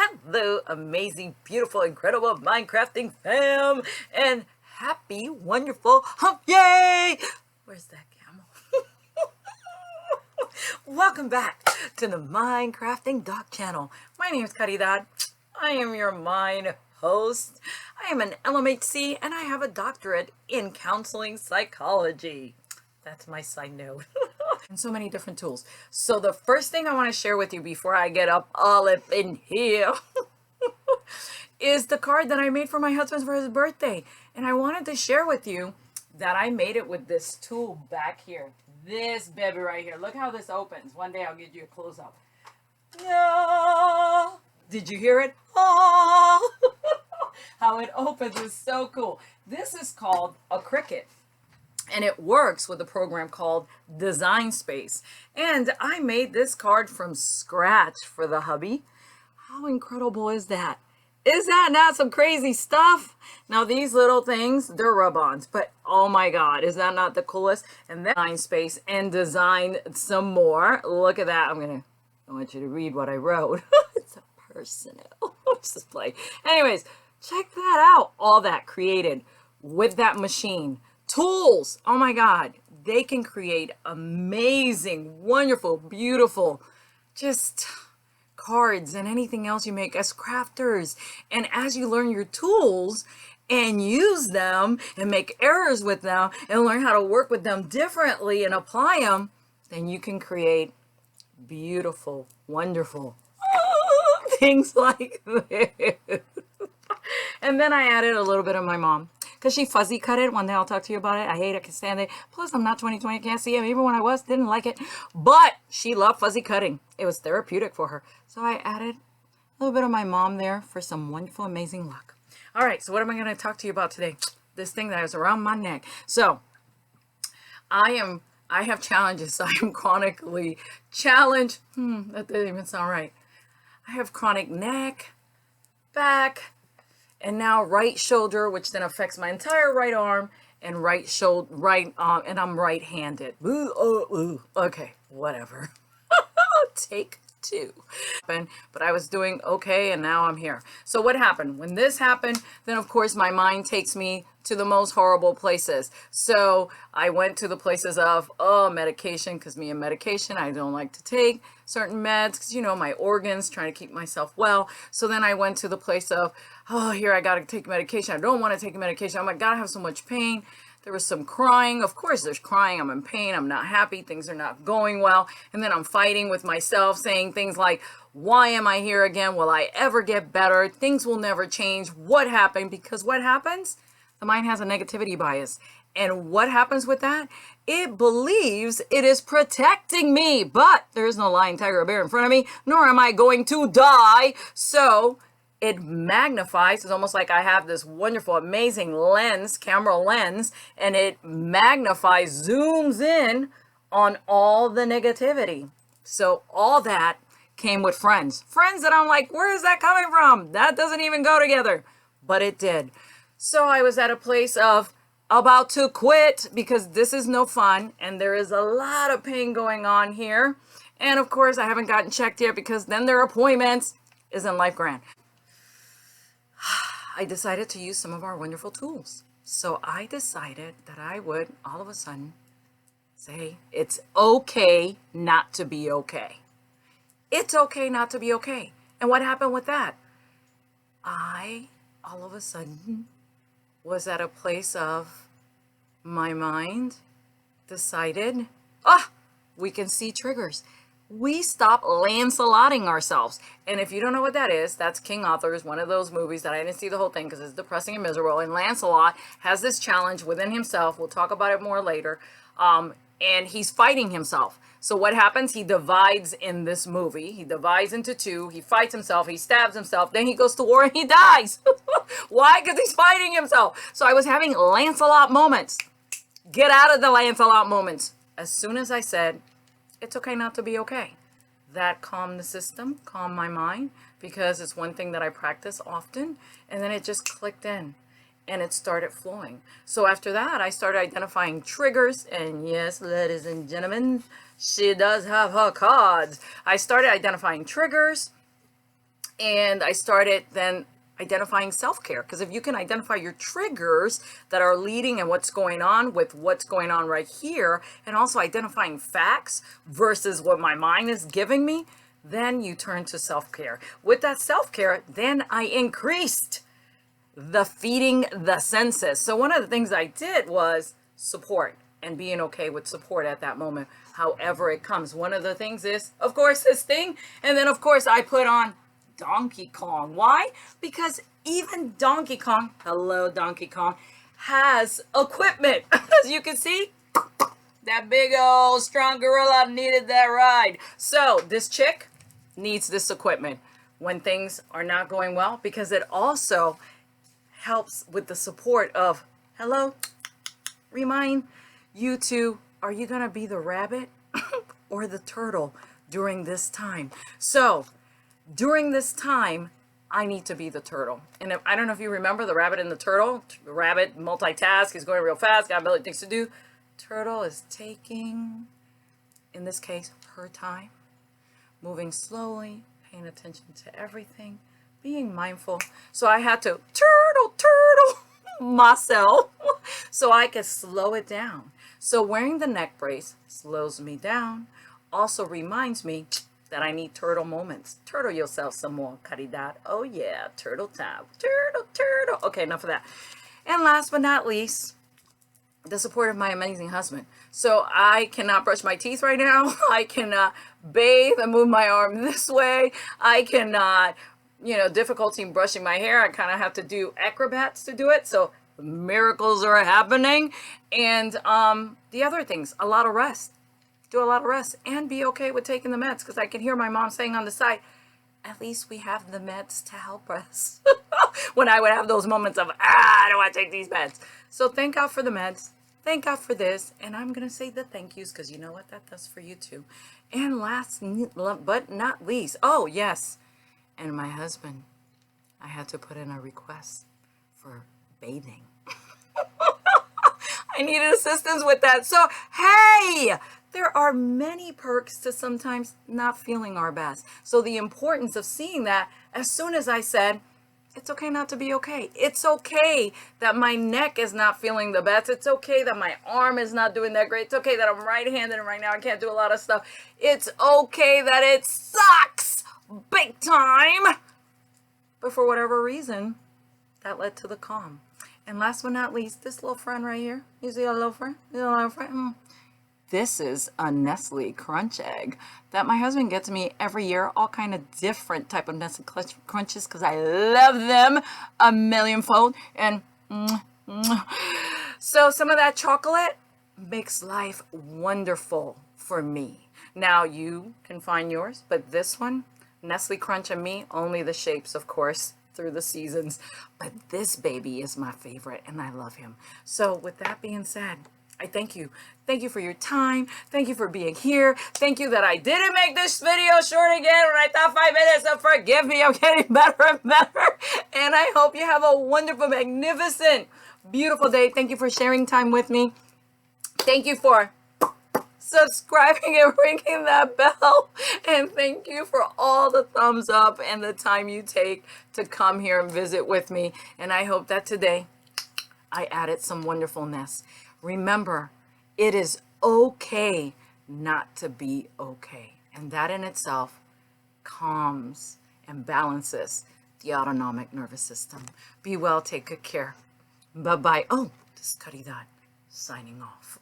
Hello, amazing, beautiful, incredible Minecrafting fam, and happy, wonderful hump yay! Where's that camel? Welcome back to the Minecrafting Doc channel. My name is Caridad. I am your Mine host. I am an LMHC and I have a doctorate in counseling psychology. That's my side note. And so many different tools. So the first thing I want to share with you before I get up all up in here is the card that I made for my husband for his birthday. And I wanted to share with you that I made it with this tool back here. This baby right here. Look how this opens. One day I'll give you a close up. Yeah. Did you hear it? Oh. How it opens is so cool. This is called a Cricut. And it works with a program called Design Space. And I made this card from scratch for the hubby. How incredible is that? Is that not some crazy stuff? Now these little things, they're rub-ons, but oh my God, is that not the coolest? And then Design Space and design some more. Look at that. I want you to read what I wrote. It's a personal display. Anyways, check that out. All that created with that machine. Tools, oh my God, they can create amazing, wonderful, beautiful, just cards and anything else you make as crafters. And as you learn your tools and use them and make errors with them and learn how to work with them differently and apply them, then you can create beautiful, wonderful things like this. And then I added a little bit of my mom. Because she fuzzy cut it. One day I'll talk to you about it. I hate it. I can't stand it. Plus, I'm not 2020. Can't see it. Even when I was, didn't like it. But she loved fuzzy cutting. It was therapeutic for her. So I added a little bit of my mom there for some wonderful, amazing luck. All right. So what am I going to talk to you about today? This thing that is around my neck. So I have challenges. I am chronically challenged. That didn't even sound right. I have chronic neck, back, and now right shoulder, which then affects my entire right arm, and right shoulder, right arm, and I'm right-handed. Okay, whatever. Take two. But I was doing okay, and now I'm here. So what happened? When this happened, then of course my mind takes me to the most horrible places. So I went to the places of, medication, because me and medication, I don't like to take certain meds, because, you know, my organs, trying to keep myself well. So then I went to the place of, here I got to take medication. I don't want to take medication. I'm like, God, I have so much pain. There was some crying. Of course, there's crying. I'm in pain. I'm not happy. Things are not going well. And then I'm fighting with myself, saying things like, why am I here again? Will I ever get better? Things will never change. What happened? Because what happens? The mind has a negativity bias. And what happens with that? It believes it is protecting me. But there is no lion, tiger, or bear in front of me, nor am I going to die. So it magnifies. It's almost like I have this wonderful, amazing lens, camera lens, and it magnifies, zooms in on all the negativity. So all that came with friends. Friends that I'm like, where is that coming from? That doesn't even go together. But it did. So I was at a place of about to quit because this is no fun. And there is a lot of pain going on here. And of course, I haven't gotten checked yet because then their appointments. Isn't life grand? I decided to use some of our wonderful tools. So I decided that I would all of a sudden say, it's okay not to be okay. It's okay not to be okay. And what happened with that? I, all of a sudden, was at a place of my mind decided, we can see triggers. We stop LanceAlotting ourselves. And if you don't know what that is, that's King Arthur's, one of those movies that I didn't see the whole thing because it's depressing and miserable. And LanceAlot has this challenge within himself. We'll talk about it more later. And he's fighting himself. So what happens? He divides in this movie. He divides into two. He fights himself. He stabs himself. Then he goes to war and he dies. Why? Because he's fighting himself. So I was having LanceAlot moments. Get out of the LanceAlot moments. As soon as I said, it's okay not to be okay. That calmed the system, calmed my mind, because it's one thing that I practice often. And then it just clicked in and it started flowing. So after that, I started identifying triggers. And yes, ladies and gentlemen, she does have her cards. I started identifying triggers. And I started then identifying self-care, because if you can identify your triggers that are leading and what's going on with what's going on right here, and also identifying facts versus what my mind is giving me, then you turn to self-care. With that self-care, then I increased the feeding the senses. So one of the things I did was support and being okay with support at that moment, however it comes. One of the things is, of course, this thing. And then, of course, I put on Donkey Kong. Why? Because even Donkey Kong, hello Donkey Kong, has equipment. As you can see, that big old strong gorilla needed that ride. So this chick needs this equipment when things are not going well, because it also helps with the support of, hello, remind you to, are you gonna be the rabbit or the turtle during this time? So during this time, I need to be the turtle. And I don't know if you remember the rabbit and the turtle. The rabbit multitask, he's going real fast, got a million things to do. Turtle is taking, in this case, her time, moving slowly, paying attention to everything, being mindful. So I had to turtle myself so I could slow it down. So wearing the neck brace slows me down, also reminds me that I need turtle moments. Turtle yourself some more, caridad. Oh yeah, turtle time. Turtle. Okay, enough of that. And last but not least, the support of my amazing husband. So I cannot brush my teeth right now. I cannot bathe and move my arm this way. I cannot, difficulty in brushing my hair. I kind of have to do acrobats to do it. So miracles are happening. And the other things, a lot of rest. Do a lot of rest and be okay with taking the meds, because I can hear my mom saying on the side, at least we have the meds to help us. When I would have those moments of, I don't want to take these meds. So thank God for the meds. Thank God for this. And I'm going to say the thank yous, because you know what that does for you too. And last but not least, oh yes, and my husband, I had to put in a request for bathing. I needed assistance with that. So, hey, there are many perks to sometimes not feeling our best. So the importance of seeing that, as soon as I said, it's okay not to be okay. It's okay that my neck is not feeling the best. It's okay that my arm is not doing that great. It's okay that I'm right-handed and right now I can't do a lot of stuff. It's okay that it sucks big time. But for whatever reason, that led to the calm. And last but not least, this little friend right here. You see a little friend? You see a little friend? This is a Nestle Crunch Egg that my husband gets me every year. All kind of different type of Nestle Crunches, because I love them a millionfold. And so some of that chocolate makes life wonderful for me. Now you can find yours, but this one, Nestle Crunch and me, only the shapes, of course, through the seasons. But this baby is my favorite, and I love him. So with that being said, I thank you. Thank you for your time. Thank you for being here. Thank you that I didn't make this video short again when I thought 5 minutes. So forgive me. I'm getting better and better. And I hope you have a wonderful, magnificent, beautiful day. Thank you for sharing time with me. Thank you for subscribing and ringing that bell. And thank you for all the thumbs up and the time you take to come here and visit with me. And I hope that today I added some wonderfulness. Remember, it is okay not to be okay. And that in itself calms and balances the autonomic nervous system. Be well, take good care. Bye-bye. Oh, this is Caridad signing off.